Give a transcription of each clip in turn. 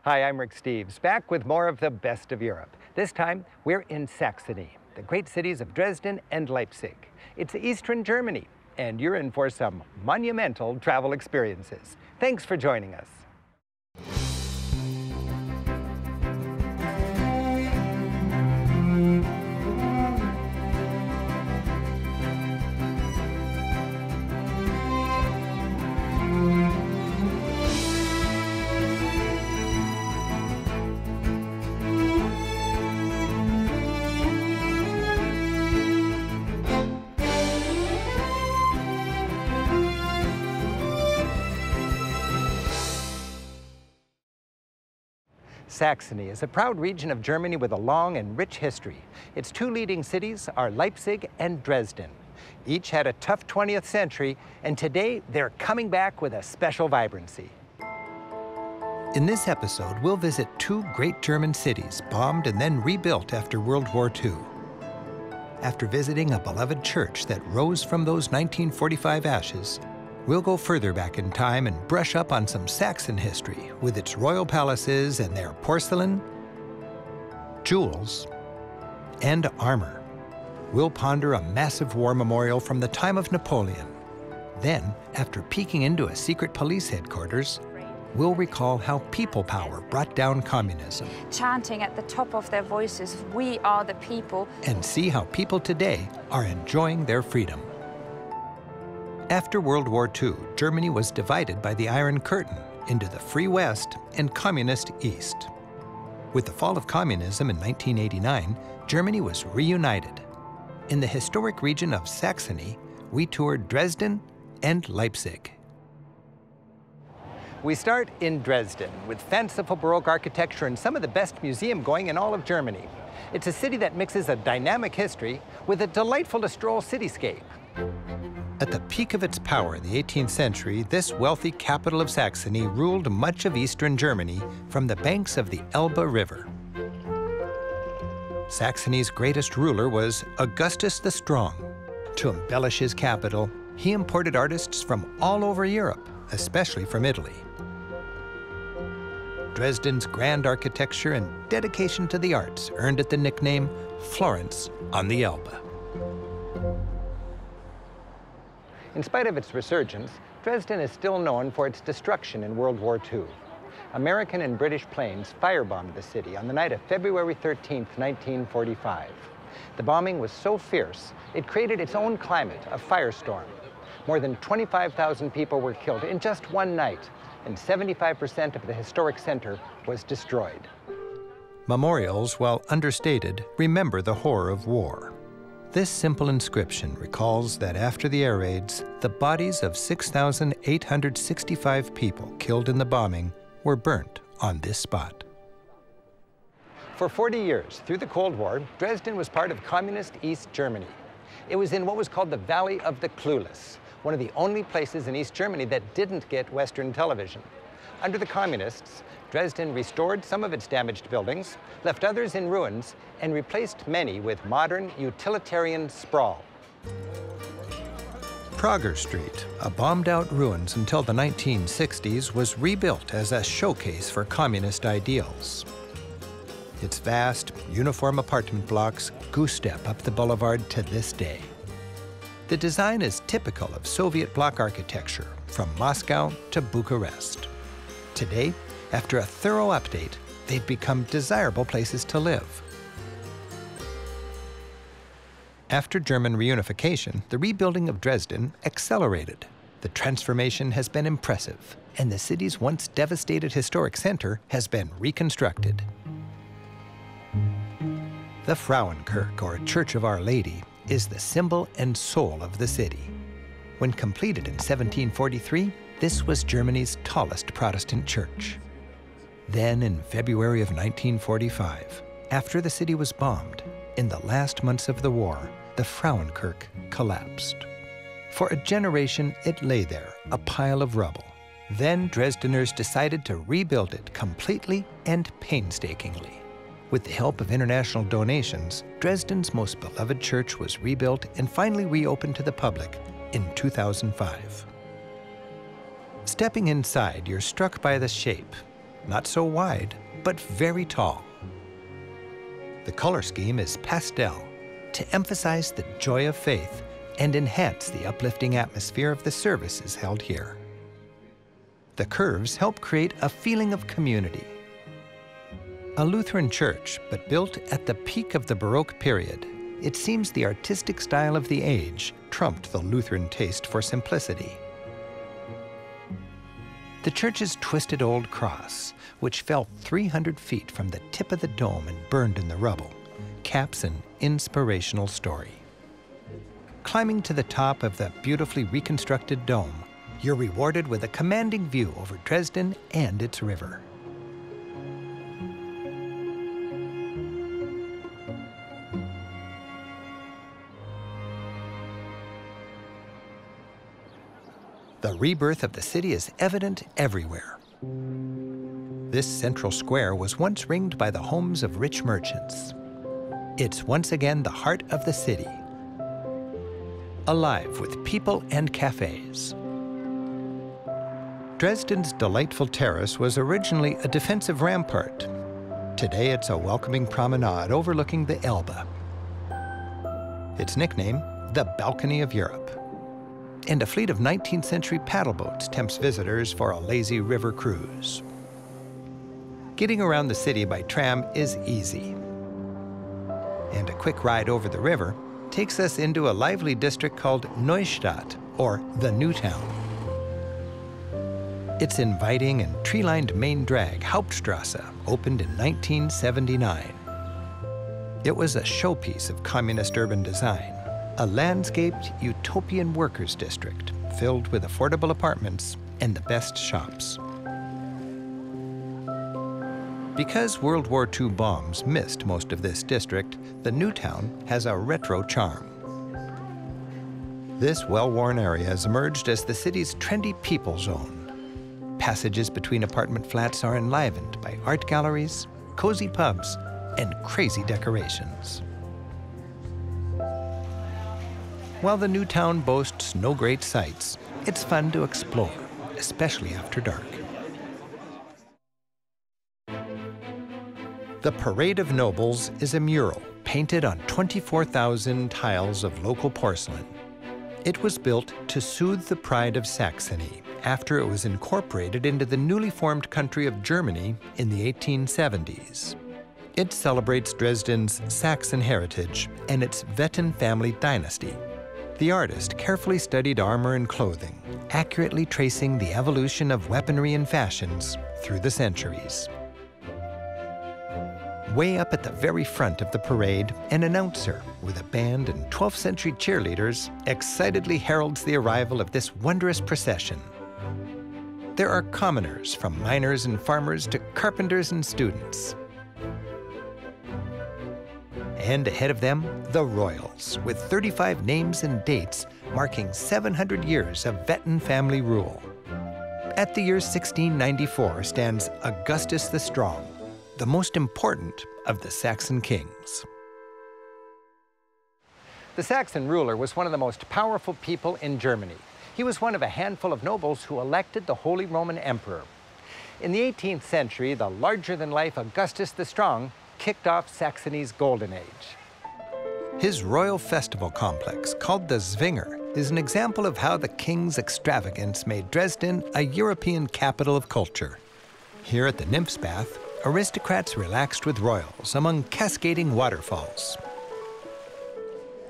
Hi, I'm Rick Steves, back with more of the best of Europe. This time, we're in Saxony, the great cities of Dresden and Leipzig. It's eastern Germany, and you're in for some monumental travel experiences. Thanks for joining us. Saxony is a proud region of Germany with a long and rich history. Its two leading cities are Leipzig and Dresden. Each had a tough 20th century, and today they're coming back with a special vibrancy. In this episode, we'll visit two great German cities, bombed and then rebuilt after World War II. After visiting a beloved church that rose from those 1945 ashes, we'll go further back in time and brush up on some Saxon history with its royal palaces and their porcelain, jewels, and armor. We'll ponder a massive war memorial from the time of Napoleon. Then, after peeking into a secret police headquarters, we'll recall how people power brought down communism. Chanting at the top of their voices, "We are the people." And see how people today are enjoying their freedom. After World War II, Germany was divided by the Iron Curtain into the Free West and Communist East. With the fall of communism in 1989, Germany was reunited. In the historic region of Saxony, we toured Dresden and Leipzig. We start in Dresden with fanciful Baroque architecture and some of the best museum going in all of Germany. It's a city that mixes a dynamic history with a delightful to stroll cityscape. At the peak of its power in the 18th century, this wealthy capital of Saxony ruled much of eastern Germany from the banks of the Elbe River. Saxony's greatest ruler was Augustus the Strong. To embellish his capital, he imported artists from all over Europe, especially from Italy. Dresden's grand architecture and dedication to the arts earned it the nickname Florence on the Elbe. In spite of its resurgence, Dresden is still known for its destruction in World War II. American and British planes firebombed the city on the night of February 13, 1945. The bombing was so fierce, it created its own climate, a firestorm. More than 25,000 people were killed in just one night, and 75% of the historic center was destroyed. Memorials, while understated, remember the horror of war. This simple inscription recalls that after the air raids, the bodies of 6,865 people killed in the bombing were burnt on this spot. For 40 years, through the Cold War, Dresden was part of communist East Germany. It was in what was called the Valley of the Clueless, one of the only places in East Germany that didn't get Western television. Under the communists, Dresden restored some of its damaged buildings, left others in ruins, and replaced many with modern utilitarian sprawl. Prager Street, a bombed-out ruins until the 1960s, was rebuilt as a showcase for communist ideals. Its vast, uniform apartment blocks goose-step up the boulevard to this day. The design is typical of Soviet bloc architecture, from Moscow to Bucharest. Today, after a thorough update, they've become desirable places to live. After German reunification, the rebuilding of Dresden accelerated. The transformation has been impressive, and the city's once devastated historic center has been reconstructed. The Frauenkirche, or Church of Our Lady, is the symbol and soul of the city. When completed in 1743, this was Germany's tallest Protestant church. Then, in February of 1945, after the city was bombed, in the last months of the war, the Frauenkirche collapsed. For a generation, it lay there, a pile of rubble. Then Dresdeners decided to rebuild it completely and painstakingly. With the help of international donations, Dresden's most beloved church was rebuilt and finally reopened to the public in 2005. Stepping inside, you're struck by the shape. not so wide, but very tall. The color scheme is pastel to emphasize the joy of faith and enhance the uplifting atmosphere of the services held here. The curves help create a feeling of community. A Lutheran church, but built at the peak of the Baroque period, it seems the artistic style of the age trumped the Lutheran taste for simplicity. The church's twisted old cross, which fell 300 feet from the tip of the dome and burned in the rubble, caps an inspirational story. Climbing to the top of the beautifully reconstructed dome, you're rewarded with a commanding view over Dresden and its river. The rebirth of the city is evident everywhere. This central square was once ringed by the homes of rich merchants. It's once again the heart of the city, alive with people and cafes. Dresden's delightful terrace was originally a defensive rampart. Today it's a welcoming promenade overlooking the Elbe. Its nickname, the Balcony of Europe. And a fleet of 19th century paddle boats tempts visitors for a lazy river cruise. Getting around the city by tram is easy. And a quick ride over the river takes us into a lively district called Neustadt, or the New Town. Its inviting and tree-lined main drag, Hauptstrasse, opened in 1979. It was a showpiece of communist urban design, a landscaped utopian workers' district filled with affordable apartments and the best shops. Because World War II bombs missed most of this district, the New Town has a retro charm. This well-worn area has emerged as the city's trendy people zone. Passages between apartment flats are enlivened by art galleries, cozy pubs, and crazy decorations. While the New Town boasts no great sights, it's fun to explore, especially after dark. The Parade of Nobles is a mural painted on 24,000 tiles of local porcelain. It was built to soothe the pride of Saxony after it was incorporated into the newly formed country of Germany in the 1870s. It celebrates Dresden's Saxon heritage and its Wettin family dynasty. The artist carefully studied armor and clothing, accurately tracing the evolution of weaponry and fashions through the centuries. Way up at the very front of the parade, an announcer with a band and 12th century cheerleaders excitedly heralds the arrival of this wondrous procession. There are commoners, from miners and farmers to carpenters and students. And ahead of them, the royals, with 35 names and dates marking 700 years of Wettin family rule. At the year 1694 stands Augustus the Strong, the most important of the Saxon kings. The Saxon ruler was one of the most powerful people in Germany. He was one of a handful of nobles who elected the Holy Roman Emperor. In the 18th century, the larger-than-life Augustus the Strong kicked off Saxony's golden age. His royal festival complex, called the Zwinger, is an example of how the king's extravagance made Dresden a European capital of culture. Here at the Nymph's Bath, aristocrats relaxed with royals among cascading waterfalls.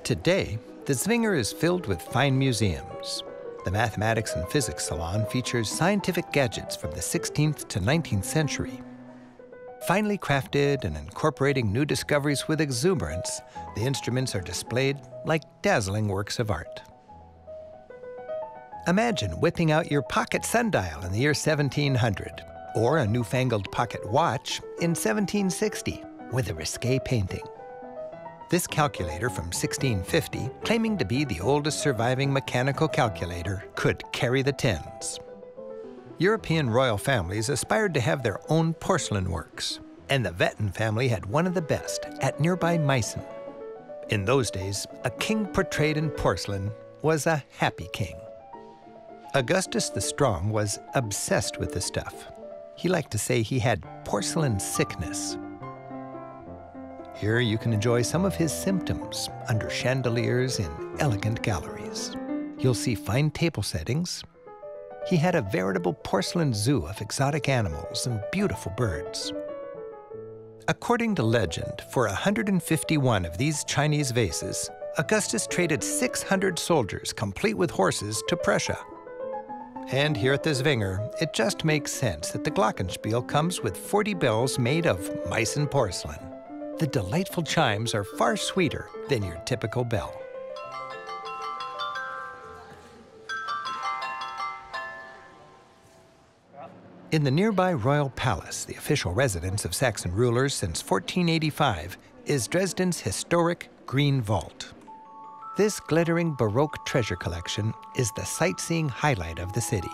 Today, the Zwinger is filled with fine museums. The Mathematics and Physics Salon features scientific gadgets from the 16th to 19th century. Finely crafted and incorporating new discoveries with exuberance, the instruments are displayed like dazzling works of art. Imagine whipping out your pocket sundial in the year 1700, or a newfangled pocket watch in 1760 with a risque painting. This calculator from 1650, claiming to be the oldest surviving mechanical calculator, could carry the tens. European royal families aspired to have their own porcelain works, and the Wettin family had one of the best at nearby Meissen. In those days, a king portrayed in porcelain was a happy king. Augustus the Strong was obsessed with the stuff. He liked to say he had porcelain sickness. Here you can enjoy some of his symptoms under chandeliers in elegant galleries. You'll see fine table settings. He had a veritable porcelain zoo of exotic animals and beautiful birds. According to legend, for 151 of these Chinese vases, Augustus traded 600 soldiers, complete with horses, to Prussia. And here at the Zwinger, it just makes sense that the glockenspiel comes with 40 bells made of Meissen porcelain. The delightful chimes are far sweeter than your typical bell. In the nearby royal palace, the official residence of Saxon rulers since 1485, is Dresden's historic Green Vault. This glittering Baroque treasure collection is the sightseeing highlight of the city.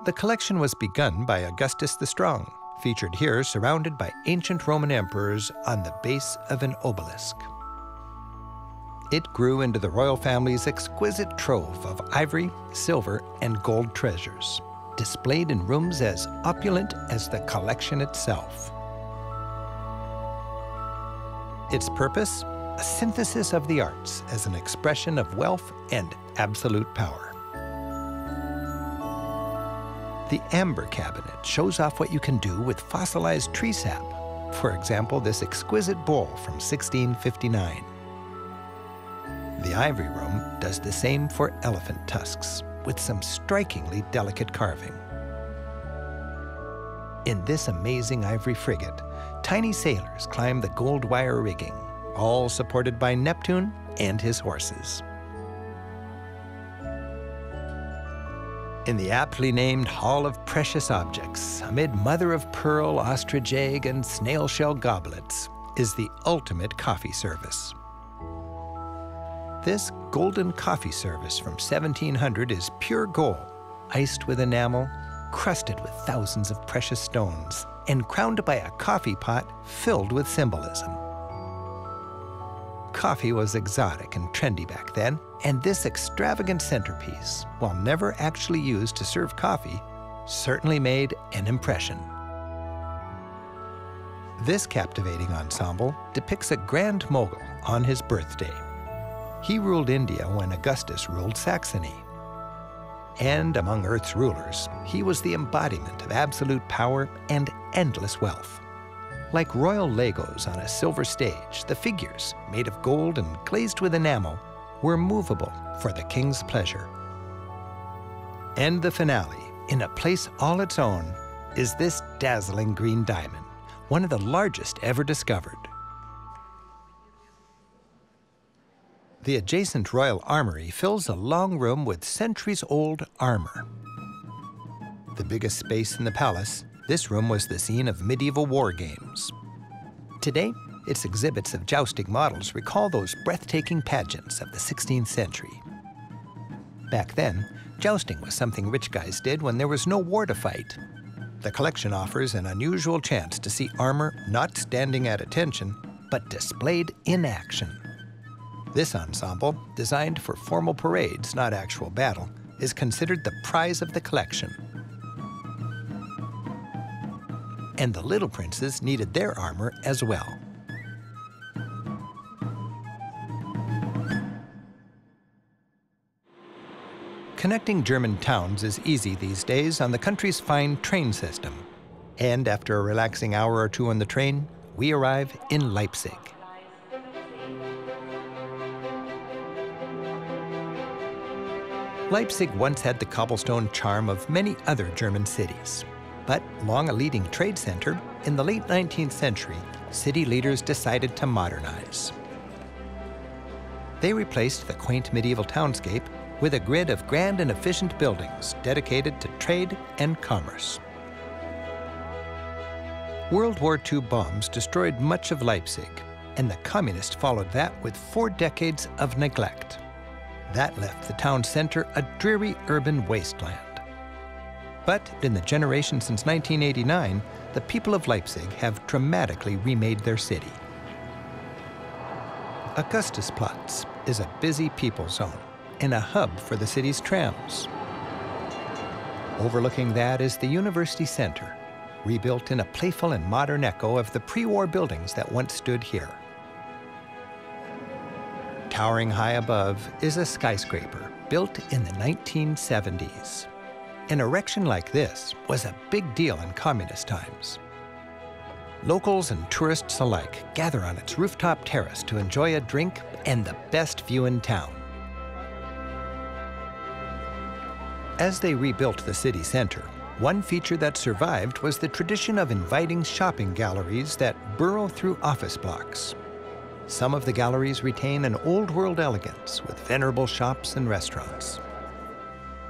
The collection was begun by Augustus the Strong, featured here surrounded by ancient Roman emperors on the base of an obelisk. It grew into the royal family's exquisite trove of ivory, silver, and gold treasures, displayed in rooms as opulent as the collection itself. Its purpose? A synthesis of the arts as an expression of wealth and absolute power. The amber cabinet shows off what you can do with fossilized tree sap. For example, this exquisite bowl from 1659. The ivory room does the same for elephant tusks, with some strikingly delicate carving. In this amazing ivory frigate, tiny sailors climb the gold wire rigging, all supported by Neptune and his horses. In the aptly named Hall of Precious Objects, amid mother-of-pearl, ostrich egg, and snail shell goblets, is the ultimate coffee service. This golden coffee service from 1700 is pure gold, iced with enamel, crusted with thousands of precious stones, and crowned by a coffee pot filled with symbolism. Coffee was exotic and trendy back then, and this extravagant centerpiece, while never actually used to serve coffee, certainly made an impression. This captivating ensemble depicts a grand mogul on his birthday. He ruled India when Augustus ruled Saxony. And among Earth's rulers, he was the embodiment of absolute power and endless wealth. Like royal Legos on a silver stage, the figures, made of gold and glazed with enamel, were movable for the king's pleasure. And the finale, in a place all its own, is this dazzling green diamond, one of the largest ever discovered. The adjacent royal armory fills a long room with centuries-old armor. The biggest space in the palace, this room was the scene of medieval war games. Today, its exhibits of jousting models recall those breathtaking pageants of the 16th century. Back then, jousting was something rich guys did when there was no war to fight. The collection offers an unusual chance to see armor not standing at attention, but displayed in action. This ensemble, designed for formal parades, not actual battle, is considered the prize of the collection. And the little princes needed their armor as well. Connecting German towns is easy these days on the country's fine train system. And after a relaxing hour or two on the train, we arrive in Leipzig. Leipzig once had the cobblestone charm of many other German cities. But long a leading trade center, in the late 19th century, city leaders decided to modernize. They replaced the quaint medieval townscape with a grid of grand and efficient buildings dedicated to trade and commerce. World War II bombs destroyed much of Leipzig, and the communists followed that with 4 decades of neglect. That left the town center a dreary urban wasteland. But in the generation since 1989, the people of Leipzig have dramatically remade their city. Augustusplatz is a busy people zone and a hub for the city's trams. Overlooking that is the University Center, rebuilt in a playful and modern echo of the pre-war buildings that once stood here. Towering high above is a skyscraper built in the 1970s. An erection like this was a big deal in communist times. Locals and tourists alike gather on its rooftop terrace to enjoy a drink and the best view in town. As they rebuilt the city center, one feature that survived was the tradition of inviting shopping galleries that burrow through office blocks. Some of the galleries retain an old-world elegance with venerable shops and restaurants.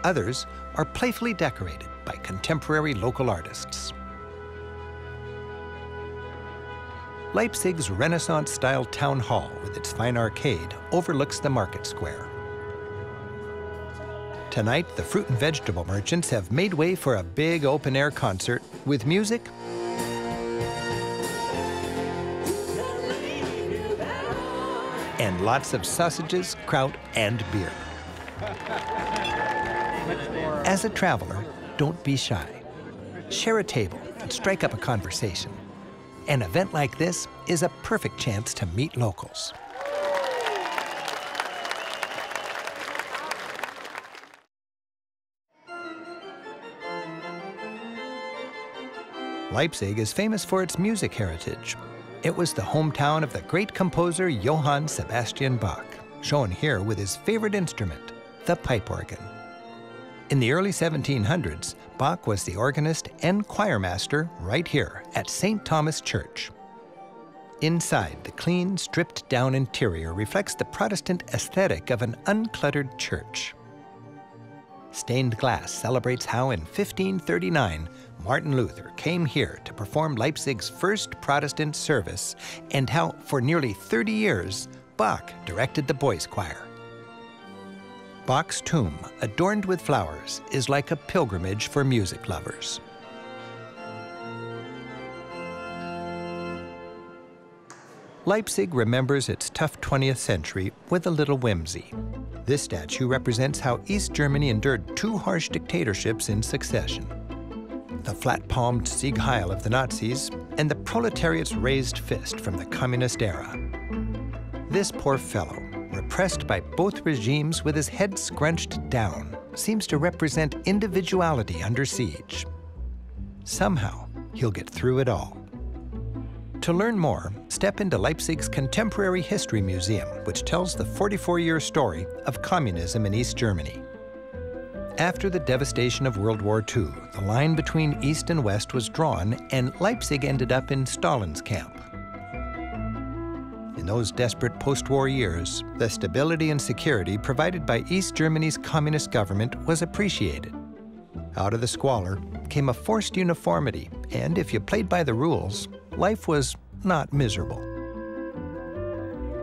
Others are playfully decorated by contemporary local artists. Leipzig's Renaissance-style town hall with its fine arcade overlooks the market square. Tonight, the fruit and vegetable merchants have made way for a big open-air concert with music and lots of sausages, kraut, and beer. As a traveler, don't be shy. Share a table and strike up a conversation. An event like this is a perfect chance to meet locals. Leipzig is famous for its music heritage. It was the hometown of the great composer Johann Sebastian Bach, shown here with his favorite instrument, the pipe organ. In the early 1700s, Bach was the organist and choirmaster right here at St. Thomas Church. Inside, the clean, stripped-down interior reflects the Protestant aesthetic of an uncluttered church. Stained glass celebrates how in 1539, Martin Luther came here to perform Leipzig's first Protestant service, and how, for nearly 30 years, Bach directed the boys' choir. Bach's tomb, adorned with flowers, is like a pilgrimage for music lovers. Leipzig remembers its tough 20th century with a little whimsy. This statue represents how East Germany endured 2 harsh dictatorships in succession: the flat-palmed Sieg Heil of the Nazis and the proletariat's raised fist from the communist era. This poor fellow, repressed by both regimes with his head scrunched down, seems to represent individuality under siege. Somehow, he'll get through it all. To learn more, step into Leipzig's Contemporary History Museum, which tells the 44-year story of communism in East Germany. After the devastation of World War II, the line between East and West was drawn, and Leipzig ended up in Stalin's camp. In those desperate post-war years, the stability and security provided by East Germany's communist government was appreciated. Out of the squalor came a forced uniformity, and if you played by the rules, life was not miserable.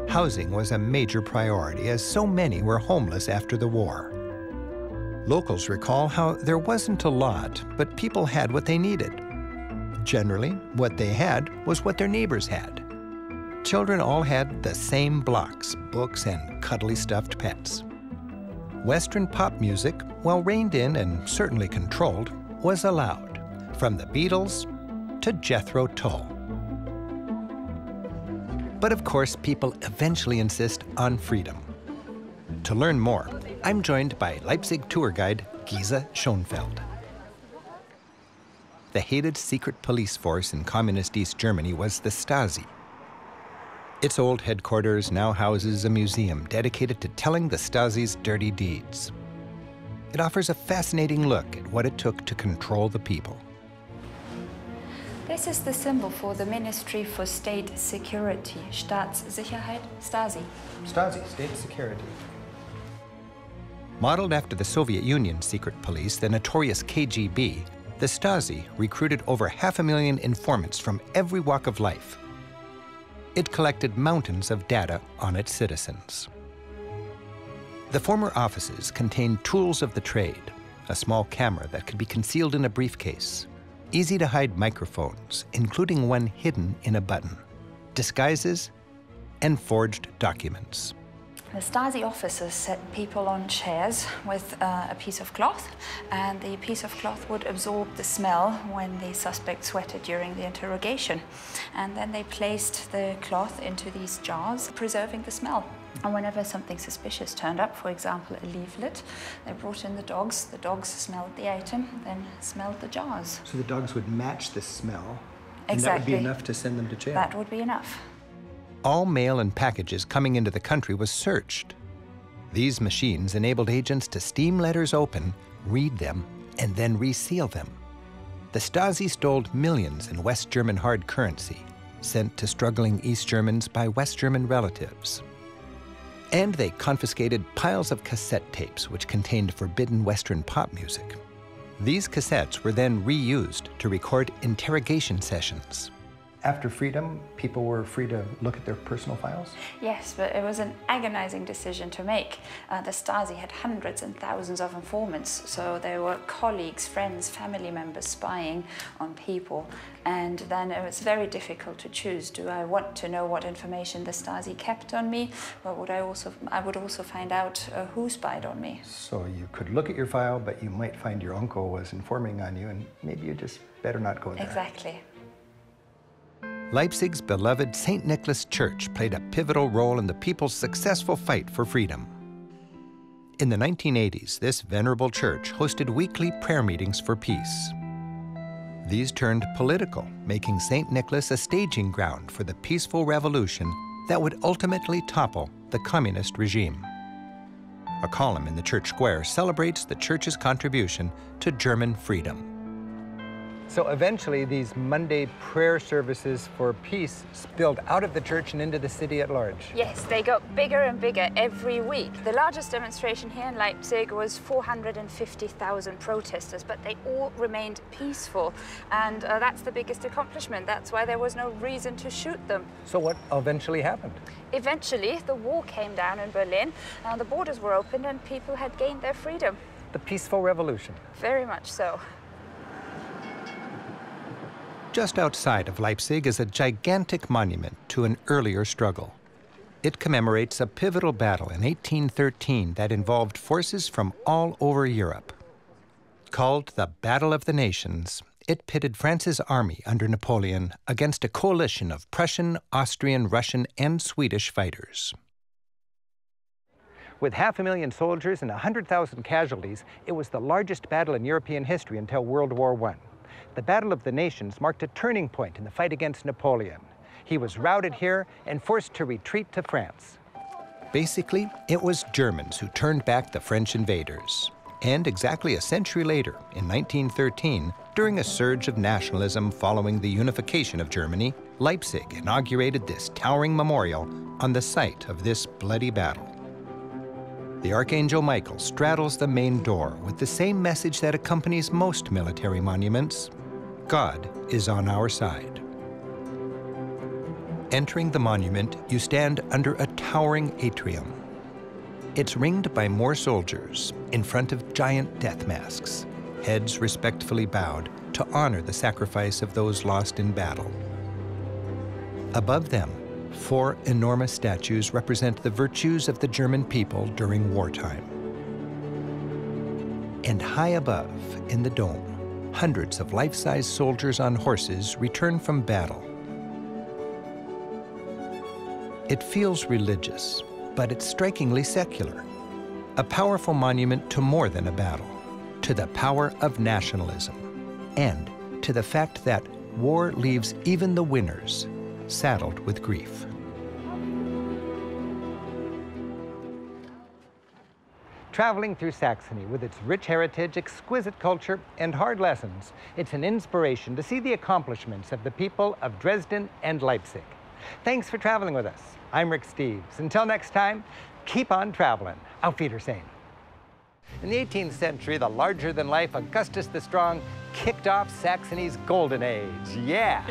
Housing was a major priority, as so many were homeless after the war. Locals recall how there wasn't a lot, but people had what they needed. Generally, what they had was what their neighbors had. Children all had the same blocks, books, and cuddly stuffed pets. Western pop music, while reined in and certainly controlled, was allowed, from the Beatles to Jethro Tull. But of course, people eventually insist on freedom. To learn more, I'm joined by Leipzig tour guide Gisa Schoenfeld. The hated secret police force in communist East Germany was the Stasi. Its old headquarters now houses a museum dedicated to telling the Stasi's dirty deeds. It offers a fascinating look at what it took to control the people. This is the symbol for the Ministry for State Security, Staatssicherheit, Stasi. Stasi, state security. Modeled after the Soviet Union's secret police, the notorious KGB, the Stasi recruited over 500,000 informants from every walk of life. It collected mountains of data on its citizens. The former offices contained tools of the trade, a small camera that could be concealed in a briefcase, easy-to-hide microphones, including one hidden in a button, disguises, and forged documents. The Stasi officers set people on chairs with a piece of cloth, and the piece of cloth would absorb the smell when the suspect sweated during the interrogation. And then they placed the cloth into these jars, preserving the smell. And whenever something suspicious turned up, for example, a leaflet, they brought in the dogs smelled the item, then smelled the jars. So the dogs would match the smell, Exactly. and that would be enough to send them to jail? That would be enough. All mail and packages coming into the country was searched. These machines enabled agents to steam letters open, read them, and then reseal them. The Stasi stole millions in West German hard currency, sent to struggling East Germans by West German relatives. And they confiscated piles of cassette tapes which contained forbidden Western pop music. These cassettes were then reused to record interrogation sessions. After freedom, people were free to look at their personal files? Yes, but it was an agonizing decision to make. The Stasi had hundreds and thousands of informants, so there were colleagues, friends, family members spying on people. And then it was very difficult to choose. Do I want to know what information the Stasi kept on me? Or would I would also find out who spied on me. So you could look at your file, but you might find your uncle was informing on you, and maybe you just better not go there. Exactly. Leipzig's beloved St. Nicholas Church played a pivotal role in the people's successful fight for freedom. In the 1980s, this venerable church hosted weekly prayer meetings for peace. These turned political, making St. Nicholas a staging ground for the peaceful revolution that would ultimately topple the communist regime. A column in the church square celebrates the church's contribution to German freedom. So eventually, these Monday prayer services for peace spilled out of the church and into the city at large. Yes, they got bigger and bigger every week. The largest demonstration here in Leipzig was 450,000 protesters, but they all remained peaceful. And that's the biggest accomplishment. That's why there was no reason to shoot them. So what eventually happened? Eventually, the wall came down in Berlin. The borders were opened and people had gained their freedom. The peaceful revolution. Very much so. Just outside of Leipzig is a gigantic monument to an earlier struggle. It commemorates a pivotal battle in 1813 that involved forces from all over Europe. Called the Battle of the Nations, it pitted France's army under Napoleon against a coalition of Prussian, Austrian, Russian, and Swedish fighters. With 500,000 soldiers and 100,000 casualties, it was the largest battle in European history until World War I. The Battle of the Nations marked a turning point in the fight against Napoleon. He was routed here and forced to retreat to France. Basically, it was Germans who turned back the French invaders. And exactly a century later, in 1913, during a surge of nationalism following the unification of Germany, Leipzig inaugurated this towering memorial on the site of this bloody battle. The Archangel Michael straddles the main door with the same message that accompanies most military monuments: God is on our side. Entering the monument, you stand under a towering atrium. It's ringed by more soldiers in front of giant death masks, heads respectfully bowed to honor the sacrifice of those lost in battle. Above them, 4 enormous statues represent the virtues of the German people during wartime. And high above, in the dome, hundreds of life-size soldiers on horses return from battle. It feels religious, but it's strikingly secular. A powerful monument to more than a battle, to the power of nationalism, and to the fact that war leaves even the winners saddled with grief. Traveling through Saxony with its rich heritage, exquisite culture, and hard lessons, it's an inspiration to see the accomplishments of the people of Dresden and Leipzig. Thanks for traveling with us. I'm Rick Steves. Until next time, keep on traveling. Auf Wiedersehen. In the 18th century, the larger-than-life Augustus the Strong kicked off Saxony's golden age. Yeah!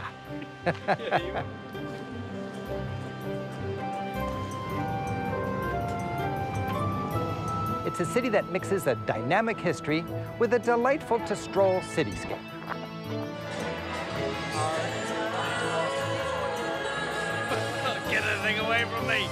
It's a city that mixes a dynamic history with a delightful-to-stroll cityscape. Get that thing away from me!